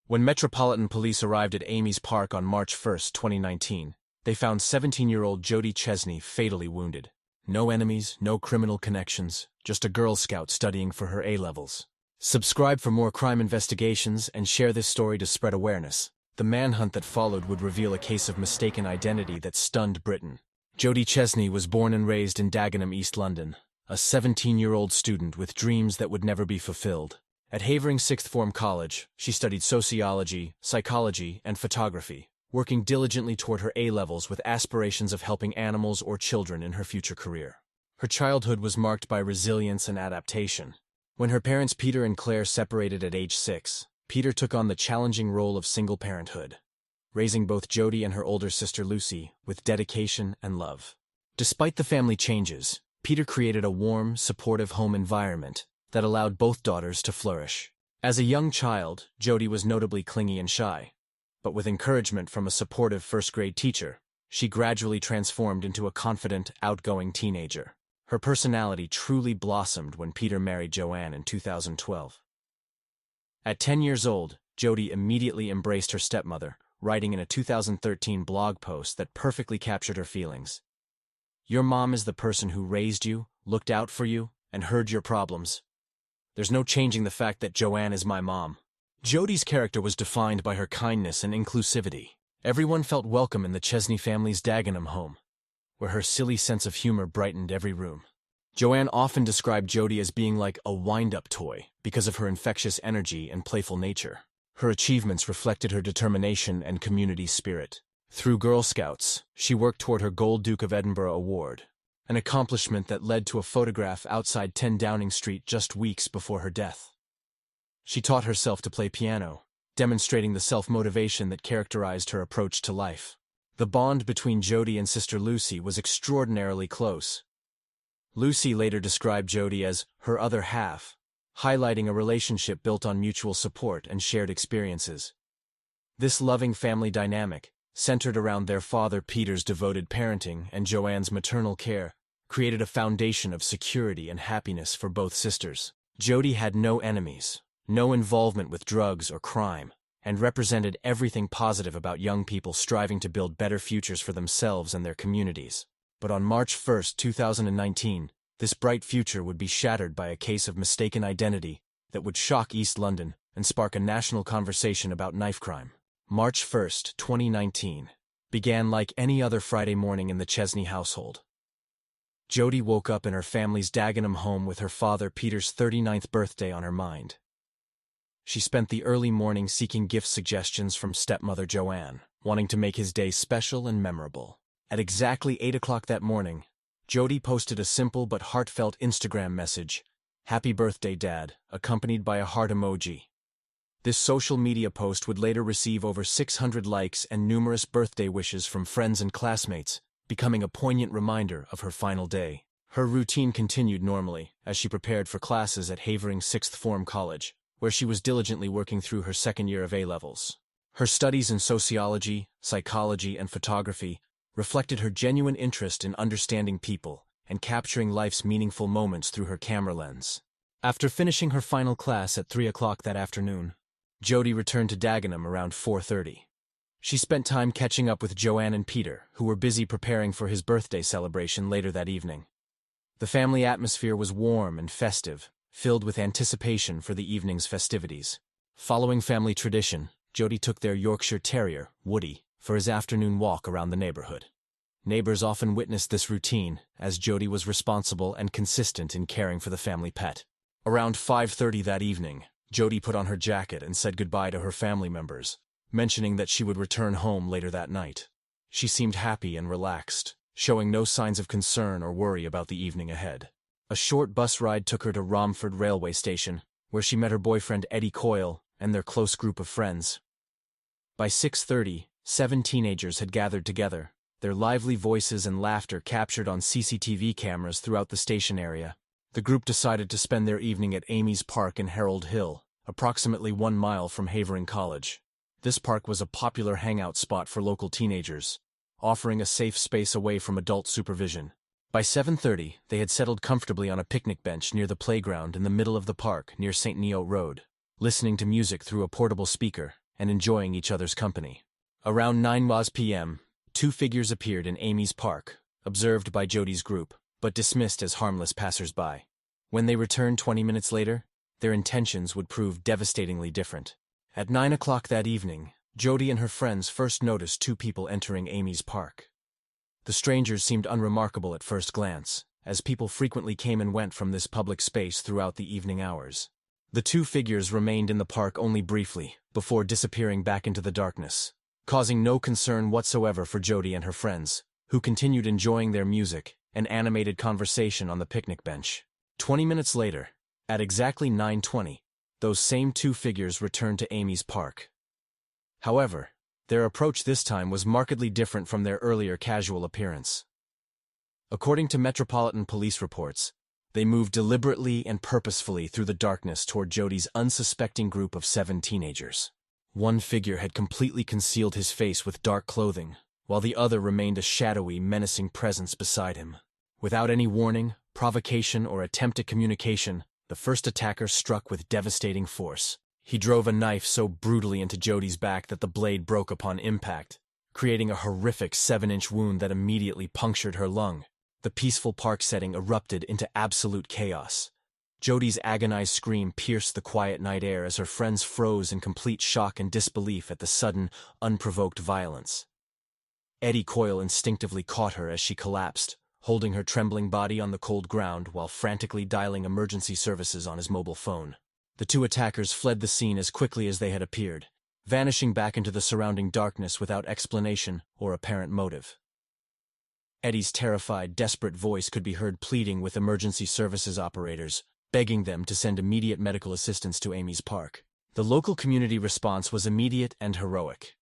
When Metropolitan Police arrived at Amy's Park on March 1, 2019, they found 17-year-old Jody Chesney fatally wounded. No enemies, no criminal connections, just a Girl Scout studying for her A-levels. Subscribe for more crime investigations and share this story to spread awareness. The manhunt that followed would reveal a case of mistaken identity that stunned Britain. Jody Chesney was born and raised in Dagenham, East London, a 17-year-old student with dreams that would never be fulfilled. At Havering Sixth Form College, she studied sociology, psychology, and photography, working diligently toward her A-levels with aspirations of helping animals or children in her future career. Her childhood was marked by resilience and adaptation. When her parents Peter and Claire separated at age 6, Peter took on the challenging role of single parenthood, raising both Jody and her older sister Lucy with dedication and love. Despite the family changes, Peter created a warm, supportive home environment that allowed both daughters to flourish. As a young child, Jody was notably clingy and shy, but with encouragement from a supportive first-grade teacher, she gradually transformed into a confident, outgoing teenager. Her personality truly blossomed when Peter married Joanne in 2012. At 10 years old, Jody immediately embraced her stepmother, writing in a 2013 blog post that perfectly captured her feelings. "Your mom is the person who raised you, looked out for you, and heard your problems. There's no changing the fact that Joanne is my mom." Jody's character was defined by her kindness and inclusivity. Everyone felt welcome in the Chesney family's Dagenham home, where her silly sense of humor brightened every room. Joanne often described Jody as being like a wind-up toy because of her infectious energy and playful nature. Her achievements reflected her determination and community spirit. Through Girl Scouts, she worked toward her Gold Duke of Edinburgh Award, an accomplishment that led to a photograph outside 10 Downing Street just weeks before her death. She taught herself to play piano, demonstrating the self-motivation that characterized her approach to life. The bond between Jody and sister Lucy was extraordinarily close. Lucy later described Jody as her other half, highlighting a relationship built on mutual support and shared experiences. This loving family dynamic, centered around their father Peter's devoted parenting and Joanne's maternal care, created a foundation of security and happiness for both sisters. Jody had no enemies, no involvement with drugs or crime, and represented everything positive about young people striving to build better futures for themselves and their communities. But on March 1, 2019, this bright future would be shattered by a case of mistaken identity that would shock East London and spark a national conversation about knife crime. March 1, 2019, began like any other Friday morning in the Chesney household. Jody woke up in her family's Dagenham home with her father Peter's 39th birthday on her mind. She spent the early morning seeking gift suggestions from stepmother Joanne, wanting to make his day special and memorable. At exactly 8 o'clock that morning, Jody posted a simple but heartfelt Instagram message, "Happy birthday, Dad," accompanied by a heart emoji. This social media post would later receive over 600 likes and numerous birthday wishes from friends and classmates, becoming a poignant reminder of her final day. Her routine continued normally as she prepared for classes at Havering Sixth Form College, where she was diligently working through her second year of A-levels. Her studies in sociology, psychology, and photography reflected her genuine interest in understanding people and capturing life's meaningful moments through her camera lens. After finishing her final class at 3 o'clock that afternoon, Jody returned to Dagenham around 4:30. She spent time catching up with Joanne and Peter, who were busy preparing for his birthday celebration later that evening. The family atmosphere was warm and festive, filled with anticipation for the evening's festivities. Following family tradition, Jody took their Yorkshire Terrier, Woody, for his afternoon walk around the neighborhood. Neighbors often witnessed this routine, as Jody was responsible and consistent in caring for the family pet. Around 5:30 that evening, Jody put on her jacket and said goodbye to her family members, mentioning that she would return home later that night. She seemed happy and relaxed, showing no signs of concern or worry about the evening ahead. A short bus ride took her to Romford railway station, where she met her boyfriend Eddie Coyle and their close group of friends. By 6:30, 7 teenagers had gathered together, their lively voices and laughter captured on CCTV cameras throughout the station area. The group decided to spend their evening at Amy's Park in Harold Hill, approximately 1 mile from Havering College. This park was a popular hangout spot for local teenagers, offering a safe space away from adult supervision. By 7:30, they had settled comfortably on a picnic bench near the playground in the middle of the park near St. Neo Road, listening to music through a portable speaker. and enjoying each other's company. Around 9 p.m., two figures appeared in Amy's park, observed by Jody's group, but dismissed as harmless passers-by. When they returned 20 minutes later, their intentions would prove devastatingly different. At 9 o'clock that evening, Jody and her friends first noticed two people entering Amy's park. The strangers seemed unremarkable at first glance, as people frequently came and went from this public space throughout the evening hours. The two figures remained in the park only briefly, before disappearing back into the darkness, causing no concern whatsoever for Jody and her friends, who continued enjoying their music and animated conversation on the picnic bench. 20 minutes later, at exactly 9:20, those same two figures returned to Amy's park. However, their approach this time was markedly different from their earlier casual appearance. According to Metropolitan Police reports, they moved deliberately and purposefully through the darkness toward Jody's unsuspecting group of 7 teenagers. One figure had completely concealed his face with dark clothing, while the other remained a shadowy, menacing presence beside him. Without any warning, provocation, or attempt at communication, the first attacker struck with devastating force. He drove a knife so brutally into Jody's back that the blade broke upon impact, creating a horrific 7-inch wound that immediately punctured her lung. The peaceful park setting erupted into absolute chaos. Jody's agonized scream pierced the quiet night air as her friends froze in complete shock and disbelief at the sudden, unprovoked violence. Eddie Coyle instinctively caught her as she collapsed, holding her trembling body on the cold ground while frantically dialing emergency services on his mobile phone. The two attackers fled the scene as quickly as they had appeared, vanishing back into the surrounding darkness without explanation or apparent motive. Eddie's terrified, desperate voice could be heard pleading with emergency services operators, begging them to send immediate medical assistance to Amy's park. The local community response was immediate and heroic.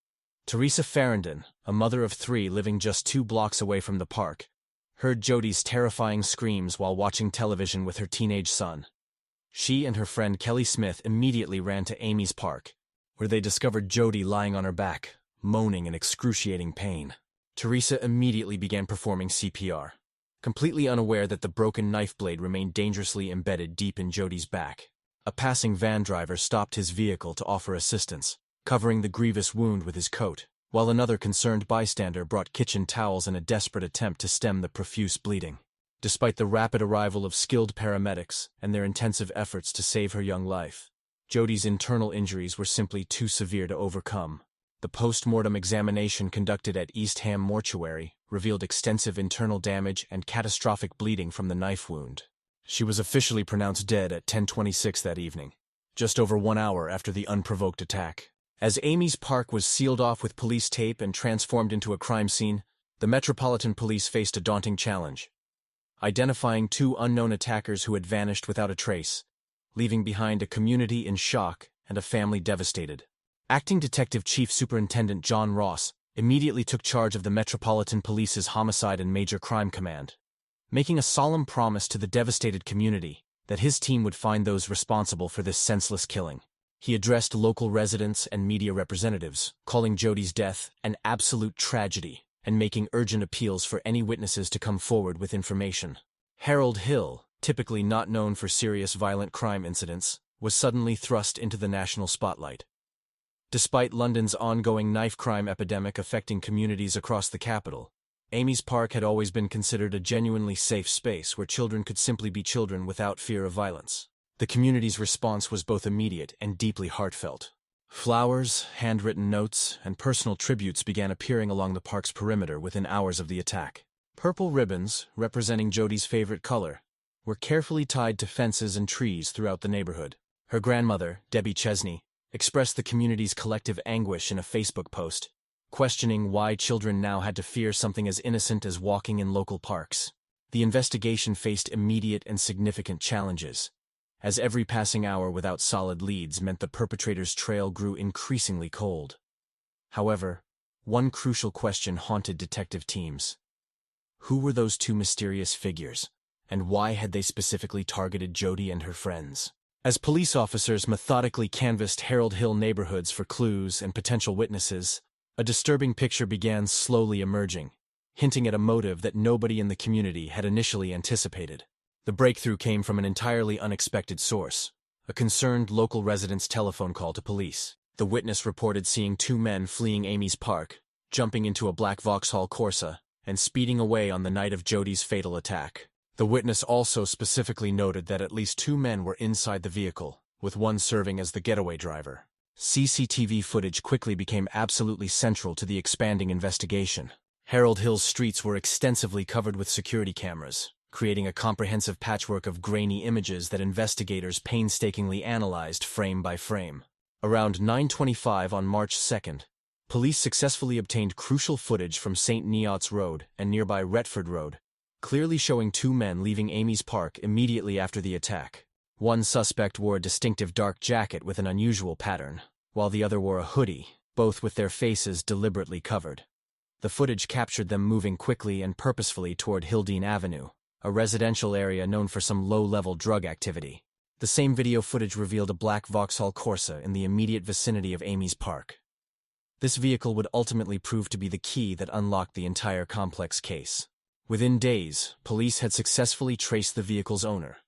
Teresa Farrandon, a mother of 3 living just 2 blocks away from the park, heard Jody's terrifying screams while watching television with her teenage son. She and her friend Kelly Smith immediately ran to Amy's park, where they discovered Jody lying on her back, moaning in excruciating pain. Teresa immediately began performing CPR, completely unaware that the broken knife blade remained dangerously embedded deep in Jody's back. A passing van driver stopped his vehicle to offer assistance, covering the grievous wound with his coat, while another concerned bystander brought kitchen towels in a desperate attempt to stem the profuse bleeding. Despite the rapid arrival of skilled paramedics and their intensive efforts to save her young life, Jody's internal injuries were simply too severe to overcome. The post-mortem examination conducted at East Ham Mortuary revealed extensive internal damage and catastrophic bleeding from the knife wound. She was officially pronounced dead at 10:26 that evening, just over 1 hour after the unprovoked attack. As Amy's park was sealed off with police tape and transformed into a crime scene, the Metropolitan Police faced a daunting challenge: identifying 2 unknown attackers who had vanished without a trace, leaving behind a community in shock and a family devastated. Acting Detective Chief Superintendent John Ross immediately took charge of the Metropolitan Police's Homicide and Major Crime Command, making a solemn promise to the devastated community that his team would find those responsible for this senseless killing. He addressed local residents and media representatives, calling Jody's death an absolute tragedy and making urgent appeals for any witnesses to come forward with information. Harold Hill, typically not known for serious violent crime incidents, was suddenly thrust into the national spotlight. Despite London's ongoing knife crime epidemic affecting communities across the capital, Amy's Park had always been considered a genuinely safe space where children could simply be children without fear of violence. The community's response was both immediate and deeply heartfelt. Flowers, handwritten notes, and personal tributes began appearing along the park's perimeter within hours of the attack. Purple ribbons, representing Jody's favorite color, were carefully tied to fences and trees throughout the neighborhood. Her grandmother, Debbie Chesney, expressed the community's collective anguish in a Facebook post, questioning why children now had to fear something as innocent as walking in local parks. The investigation faced immediate and significant challenges, as every passing hour without solid leads meant the perpetrator's trail grew increasingly cold. However, one crucial question haunted detective teams. Who were those 2 mysterious figures, and why had they specifically targeted Jody and her friends? As police officers methodically canvassed Harold Hill neighborhoods for clues and potential witnesses, a disturbing picture began slowly emerging, hinting at a motive that nobody in the community had initially anticipated. The breakthrough came from an entirely unexpected source: a concerned local resident's telephone call to police. The witness reported seeing two men fleeing Amy's park, jumping into a black Vauxhall Corsa, and speeding away on the night of Jody's fatal attack. The witness also specifically noted that at least two men were inside the vehicle, with one serving as the getaway driver. CCTV footage quickly became absolutely central to the expanding investigation. Harold Hill's streets were extensively covered with security cameras, creating a comprehensive patchwork of grainy images that investigators painstakingly analyzed frame by frame. Around 9:25 on March 2nd, police successfully obtained crucial footage from St. Neots Road and nearby Retford Road, clearly showing two men leaving Amy's park immediately after the attack. One suspect wore a distinctive dark jacket with an unusual pattern, while the other wore a hoodie, both with their faces deliberately covered. The footage captured them moving quickly and purposefully toward Hildene Avenue, a residential area known for some low-level drug activity. The same video footage revealed a black Vauxhall Corsa in the immediate vicinity of Amy's park. This vehicle would ultimately prove to be the key that unlocked the entire complex case. Within days, police had successfully traced the vehicle's owner,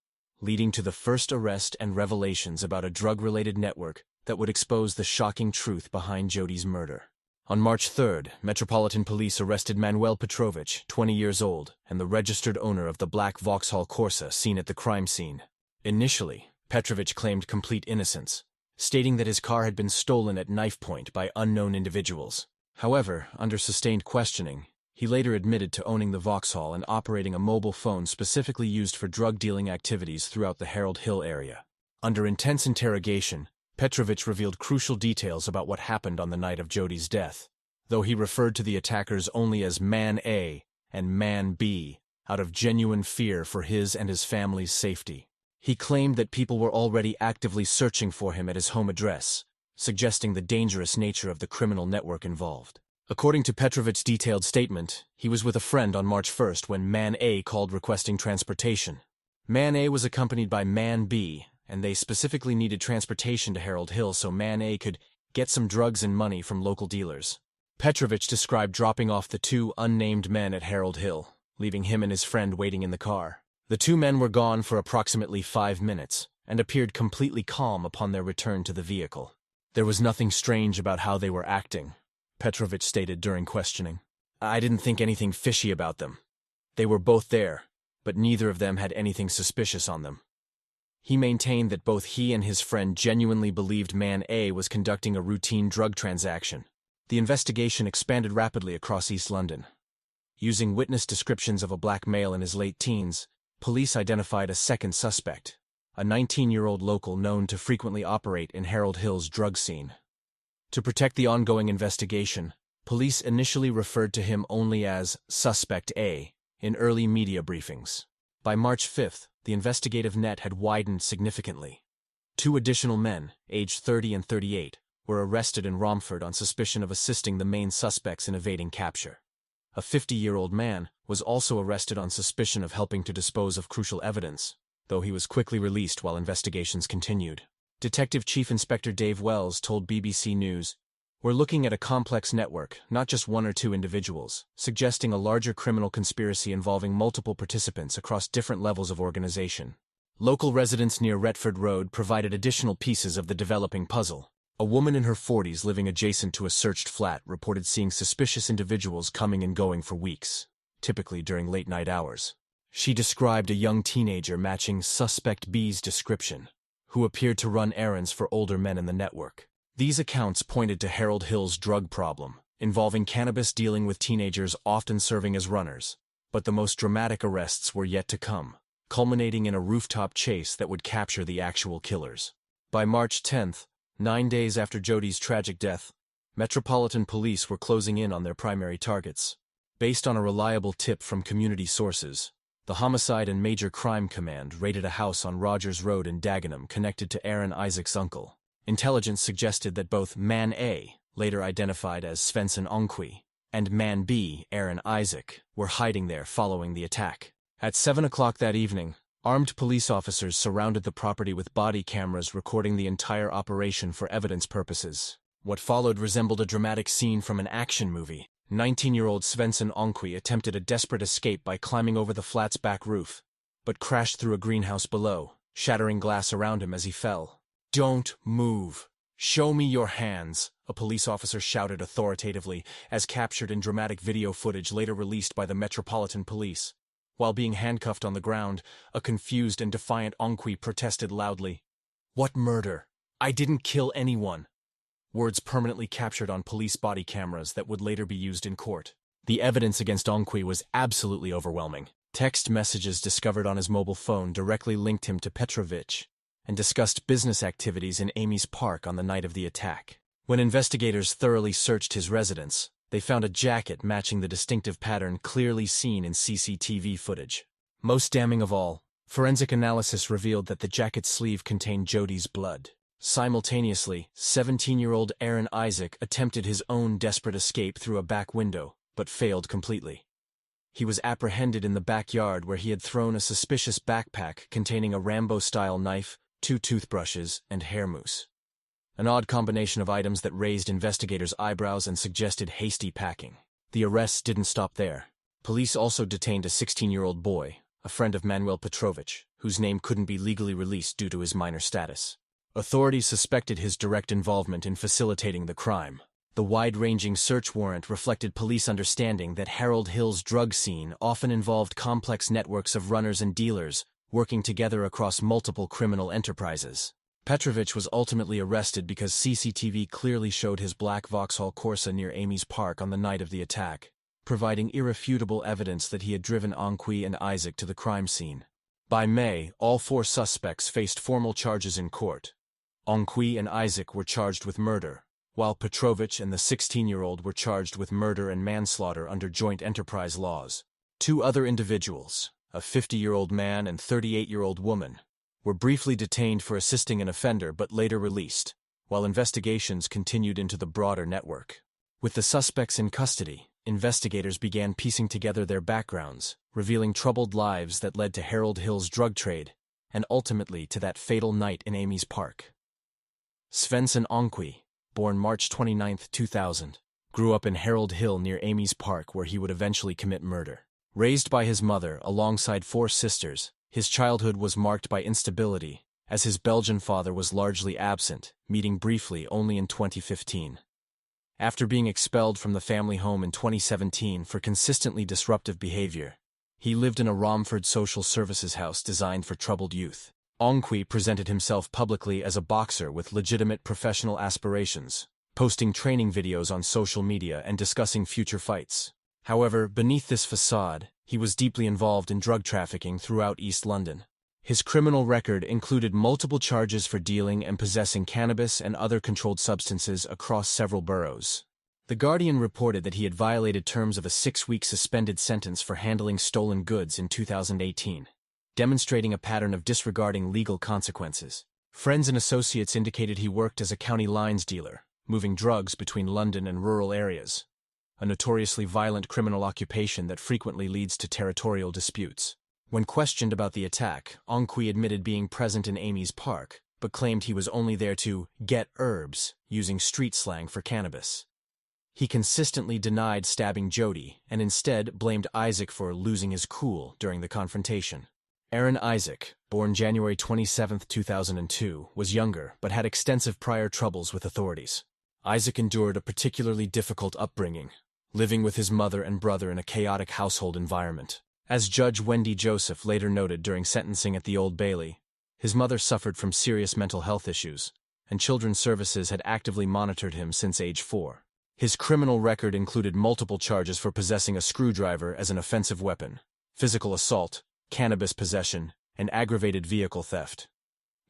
leading to the first arrest and revelations about a drug-related network that would expose the shocking truth behind Jody's murder. On March 3rd, Metropolitan Police arrested Manuel Petrovich, 20 years old, and the registered owner of the black Vauxhall Corsa seen at the crime scene. Initially, Petrovich claimed complete innocence, stating that his car had been stolen at knife point by unknown individuals. However, under sustained questioning, he later admitted to owning the Vauxhall and operating a mobile phone specifically used for drug-dealing activities throughout the Harold Hill area. Under intense interrogation, Petrovich revealed crucial details about what happened on the night of Jody's death, though he referred to the attackers only as Man A and Man B, out of genuine fear for his and his family's safety. He claimed that people were already actively searching for him at his home address, suggesting the dangerous nature of the criminal network involved. According to Petrovich's detailed statement, he was with a friend on March 1st when Man A called requesting transportation. Man A was accompanied by Man B, and they specifically needed transportation to Harold Hill so Man A could get some drugs and money from local dealers. Petrovich described dropping off the two unnamed men at Harold Hill, leaving him and his friend waiting in the car. The two men were gone for approximately 5 minutes, and appeared completely calm upon their return to the vehicle. There was nothing strange about how they were acting, Petrovich stated during questioning. I didn't think anything fishy about them. They were both there, but neither of them had anything suspicious on them. He maintained that both he and his friend genuinely believed Man A was conducting a routine drug transaction. The investigation expanded rapidly across East London. Using witness descriptions of a black male in his late teens, police identified a second suspect, a 19-year-old local known to frequently operate in Harold Hill's drug scene. To protect the ongoing investigation, police initially referred to him only as Suspect A in early media briefings. By March 5th, the investigative net had widened significantly. Two additional men, aged 30 and 38, were arrested in Romford on suspicion of assisting the main suspects in evading capture. A 50-year-old man was also arrested on suspicion of helping to dispose of crucial evidence, though he was quickly released while investigations continued. Detective Chief Inspector Dave Wells told BBC News, "We're looking at a complex network, not just one or two individuals, suggesting a larger criminal conspiracy involving multiple participants across different levels of organization." Local residents near Retford Road provided additional pieces of the developing puzzle. A woman in her 40s living adjacent to a searched flat reported seeing suspicious individuals coming and going for weeks, typically during late-night hours. She described a young teenager matching Suspect B's description, who appeared to run errands for older men in the network. These accounts pointed to Harold Hill's drug problem, involving cannabis dealing with teenagers often serving as runners. But the most dramatic arrests were yet to come, culminating in a rooftop chase that would capture the actual killers. By March 10th, 9 days after Jody's tragic death, Metropolitan Police were closing in on their primary targets. Based on a reliable tip from community sources, the Homicide and Major Crime Command raided a house on Rogers Road in Dagenham connected to Aaron Isaac's uncle. Intelligence suggested that both Man A, later identified as Svensson Onqui, and Man B, Aaron Isaac, were hiding there following the attack. At 7 o'clock that evening, armed police officers surrounded the property with body cameras recording the entire operation for evidence purposes. What followed resembled a dramatic scene from an action movie. 19-year-old Svensson Onqui attempted a desperate escape by climbing over the flat's back roof, but crashed through a greenhouse below, shattering glass around him as he fell. "Don't move," "Show me your hands," a police officer shouted authoritatively, as captured in dramatic video footage later released by the Metropolitan Police. While being handcuffed on the ground, a confused and defiant Ongkwi protested loudly. "What murder? I didn't kill anyone." Words permanently captured on police body cameras that would later be used in court. The evidence against Ongkwi was absolutely overwhelming. Text messages discovered on his mobile phone directly linked him to Petrovich and discussed business activities in Amy's Park on the night of the attack. When investigators thoroughly searched his residence, they found a jacket matching the distinctive pattern clearly seen in CCTV footage. Most damning of all, forensic analysis revealed that the jacket's sleeve contained Jody's blood. Simultaneously, 17-year-old Aaron Isaac attempted his own desperate escape through a back window, but failed completely. He was apprehended in the backyard where he had thrown a suspicious backpack containing a Rambo-style knife, 2 toothbrushes, and hair mousse. An odd combination of items that raised investigators' eyebrows and suggested hasty packing. The arrests didn't stop there. Police also detained a 16-year-old boy, a friend of Manuel Petrovich, whose name couldn't be legally released due to his minor status. Authorities suspected his direct involvement in facilitating the crime. The wide-ranging search warrant reflected police understanding that Harold Hill's drug scene often involved complex networks of runners and dealers working together across multiple criminal enterprises. Petrovich was ultimately arrested because CCTV clearly showed his black Vauxhall Corsa near Amy's Park on the night of the attack, providing irrefutable evidence that he had driven Ongkwi and Isaac to the crime scene. By May, all 4 suspects faced formal charges in court. Ongkwi and Isaac were charged with murder, while Petrovich and the 16-year-old were charged with murder and manslaughter under joint enterprise laws. 2 other individuals, a 50-year-old man and 38-year-old woman, were briefly detained for assisting an offender but later released, while investigations continued into the broader network. With the suspects in custody, investigators began piecing together their backgrounds, revealing troubled lives that led to Harold Hill's drug trade, and ultimately to that fatal night in Amy's Park. Svensson Ongkwi, born March 29, 2000, grew up in Harold Hill near Amy's Park where he would eventually commit murder. Raised by his mother alongside 4 sisters, his childhood was marked by instability, as his Belgian father was largely absent, meeting briefly only in 2015. After being expelled from the family home in 2017 for consistently disruptive behavior, he lived in a Romford social services house designed for troubled youth. Ongkwi presented himself publicly as a boxer with legitimate professional aspirations, posting training videos on social media and discussing future fights. However, beneath this facade, he was deeply involved in drug trafficking throughout East London. His criminal record included multiple charges for dealing and possessing cannabis and other controlled substances across several boroughs. The Guardian reported that he had violated terms of a 6-week suspended sentence for handling stolen goods in 2018, demonstrating a pattern of disregarding legal consequences. Friends and associates indicated he worked as a county lines dealer, moving drugs between London and rural areas, a notoriously violent criminal occupation that frequently leads to territorial disputes. When questioned about the attack, Ongkwi admitted being present in Amy's Park, but claimed he was only there to get herbs, using street slang for cannabis. He consistently denied stabbing Jody, and instead blamed Isaac for losing his cool during the confrontation. Aaron Isaac, born January 27, 2002, was younger but had extensive prior troubles with authorities. Isaac endured a particularly difficult upbringing, living with his mother and brother in a chaotic household environment. As Judge Wendy Joseph later noted during sentencing at the Old Bailey, his mother suffered from serious mental health issues, and Children's Services had actively monitored him since age 4. His criminal record included multiple charges for possessing a screwdriver as an offensive weapon, physical assault, cannabis possession, and aggravated vehicle theft.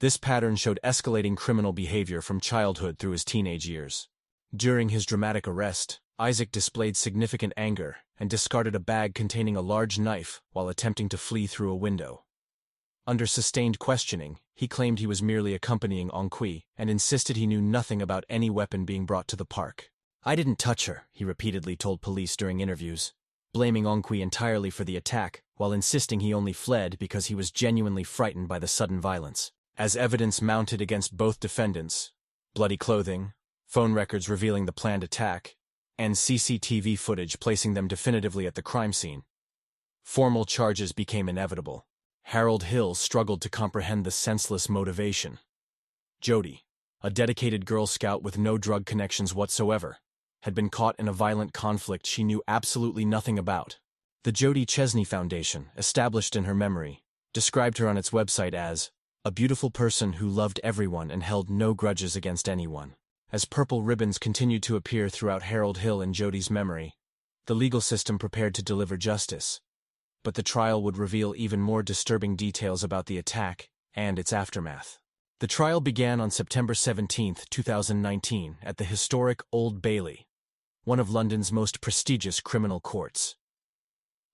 This pattern showed escalating criminal behavior from childhood through his teenage years. During his dramatic arrest, Isaac displayed significant anger and discarded a bag containing a large knife while attempting to flee through a window. Under sustained questioning, he claimed he was merely accompanying Ongkwi and insisted he knew nothing about any weapon being brought to the park. "I didn't touch her," he repeatedly told police during interviews, blaming Ongkwi entirely for the attack while insisting he only fled because he was genuinely frightened by the sudden violence. As evidence mounted against both defendants, bloody clothing, phone records revealing the planned attack, and CCTV footage placing them definitively at the crime scene, formal charges became inevitable. Harold Hill struggled to comprehend the senseless motivation. Jody, a dedicated Girl Scout with no drug connections whatsoever, had been caught in a violent conflict she knew absolutely nothing about. The Jody Chesney Foundation, established in her memory, described her on its website as a beautiful person who loved everyone and held no grudges against anyone. As purple ribbons continued to appear throughout Harold Hill in Jody's memory, the legal system prepared to deliver justice. But the trial would reveal even more disturbing details about the attack and its aftermath. The trial began on September 17, 2019, at the historic Old Bailey, one of London's most prestigious criminal courts.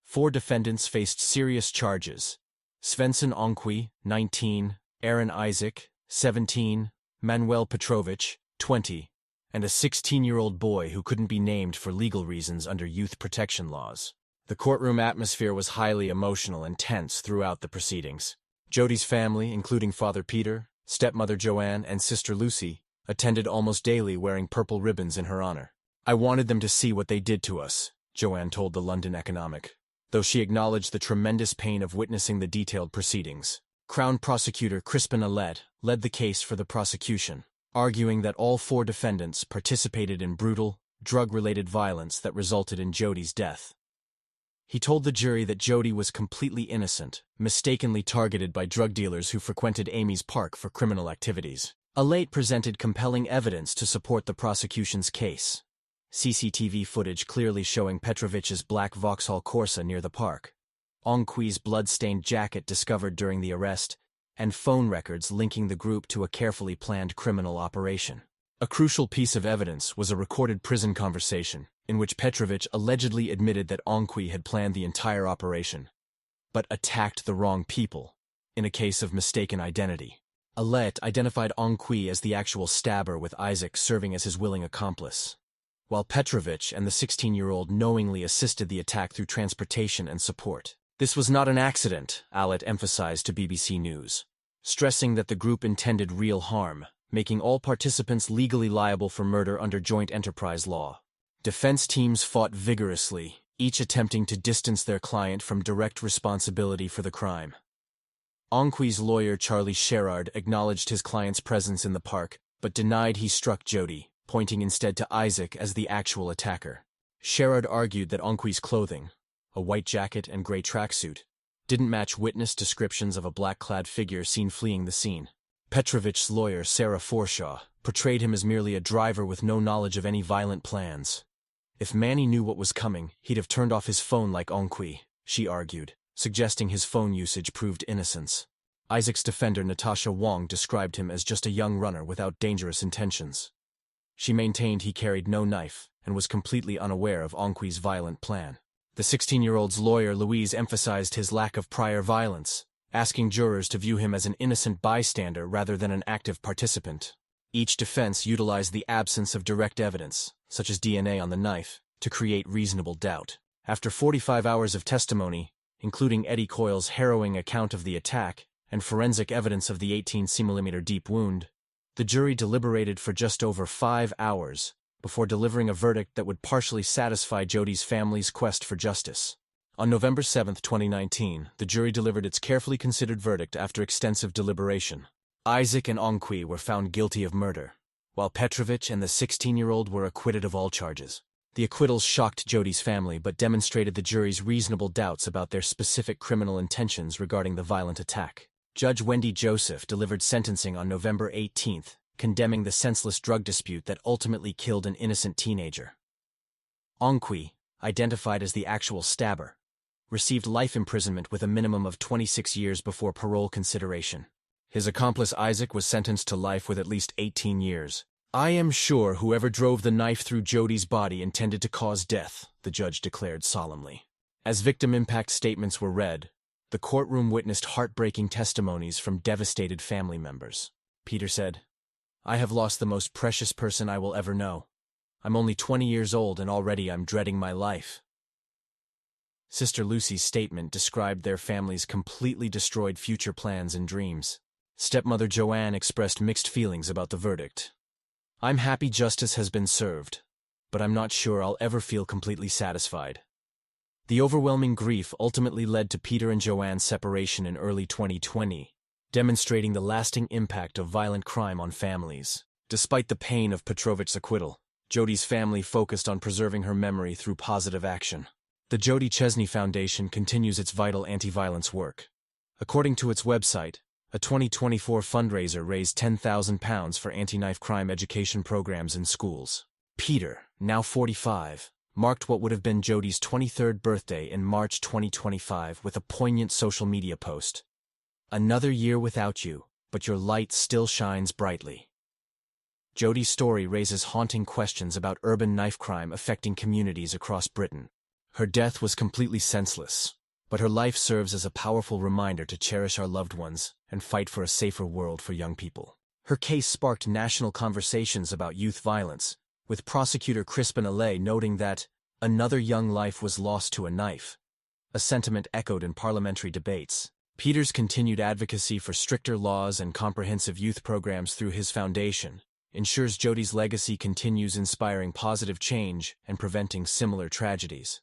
4 defendants faced serious charges: Svensson Onkwi, 19, Aaron Isaac, 17, Manuel Petrovich, 20, and a 16-year-old boy who couldn't be named for legal reasons under youth protection laws. The courtroom atmosphere was highly emotional and tense throughout the proceedings. Jody's family, including Father Peter, stepmother Joanne, and sister Lucy, attended almost daily wearing purple ribbons in her honor. "I wanted them to see what they did to us," Joanne told the London Economic, though she acknowledged the tremendous pain of witnessing the detailed proceedings. Crown Prosecutor Crispin Allet led the case for the prosecution, arguing that all 4 defendants participated in brutal, drug-related violence that resulted in Jody's death. He told the jury that Jody was completely innocent, mistakenly targeted by drug dealers who frequented Amy's park for criminal activities. Allet presented compelling evidence to support the prosecution's case. CCTV footage clearly showing Petrovich's black Vauxhall Corsa near the park, Onkwi's blood-stained jacket discovered during the arrest, and phone records linking the group to a carefully planned criminal operation. A crucial piece of evidence was a recorded prison conversation, in which Petrovich allegedly admitted that Onkwi had planned the entire operation, but attacked the wrong people, in a case of mistaken identity. Allet identified Onkwi as the actual stabber, with Isaac serving as his willing accomplice, while Petrovich and the 16-year-old knowingly assisted the attack through transportation and support. "This was not an accident," Allet emphasized to BBC News, stressing that the group intended real harm, making all participants legally liable for murder under joint enterprise law. Defense teams fought vigorously, each attempting to distance their client from direct responsibility for the crime. Onkwi's lawyer Charlie Sherrard acknowledged his client's presence in the park, but denied he struck Jody, pointing instead to Isaac as the actual attacker. Sherrard argued that Onkwi's clothing, a white jacket and gray tracksuit, didn't match witness descriptions of a black-clad figure seen fleeing the scene. Petrovich's lawyer, Sarah Forshaw, portrayed him as merely a driver with no knowledge of any violent plans. "If Manny knew what was coming, he'd have turned off his phone like Onkwi," she argued, suggesting his phone usage proved innocence. Isaac's defender, Natasha Wong, described him as just a young runner without dangerous intentions. She maintained he carried no knife and was completely unaware of Onkwi's violent plan. The 16-year-old's lawyer, Louise, emphasized his lack of prior violence, asking jurors to view him as an innocent bystander rather than an active participant. Each defense utilized the absence of direct evidence, such as DNA on the knife, to create reasonable doubt. After 45 hours of testimony, including Eddie Coyle's harrowing account of the attack and forensic evidence of the 18mm deep wound, the jury deliberated for just over 5 hours before delivering a verdict that would partially satisfy Jody's family's quest for justice. On November 7, 2019, the jury delivered its carefully considered verdict after extensive deliberation. Isaac and Onkwi were found guilty of murder, while Petrovich and the 16-year-old were acquitted of all charges. The acquittals shocked Jody's family but demonstrated the jury's reasonable doubts about their specific criminal intentions regarding the violent attack. Judge Wendy Joseph delivered sentencing on November 18, condemning the senseless drug dispute that ultimately killed an innocent teenager. Onkwi, identified as the actual stabber, received life imprisonment with a minimum of 26 years before parole consideration. His accomplice Isaac was sentenced to life with at least 18 years. "I am sure whoever drove the knife through Jody's body intended to cause death," the judge declared solemnly. As victim impact statements were read, the courtroom witnessed heartbreaking testimonies from devastated family members. Peter said, "I have lost the most precious person I will ever know. I'm only 20 years old and already I'm dreading my life." Sister Lucy's statement described their family's completely destroyed future plans and dreams. Stepmother Joanne expressed mixed feelings about the verdict. "I'm happy justice has been served, but I'm not sure I'll ever feel completely satisfied." The overwhelming grief ultimately led to Peter and Joanne's separation in early 2020, demonstrating the lasting impact of violent crime on families. Despite the pain of Petrovich's acquittal, Jody's family focused on preserving her memory through positive action. The Jody Chesney Foundation continues its vital anti-violence work. According to its website, a 2024 fundraiser raised £10,000 for anti-knife crime education programs in schools. Peter, now 45, marked what would have been Jody's 23rd birthday in March 2025 with a poignant social media post. "Another year without you, but your light still shines brightly." Jody's story raises haunting questions about urban knife crime affecting communities across Britain. Her death was completely senseless, but her life serves as a powerful reminder to cherish our loved ones and fight for a safer world for young people. Her case sparked national conversations about youth violence, with prosecutor Crispin Allais noting that another young life was lost to a knife, a sentiment echoed in parliamentary debates. Peter's continued advocacy for stricter laws and comprehensive youth programs through his foundation ensures Jody's legacy continues inspiring positive change and preventing similar tragedies.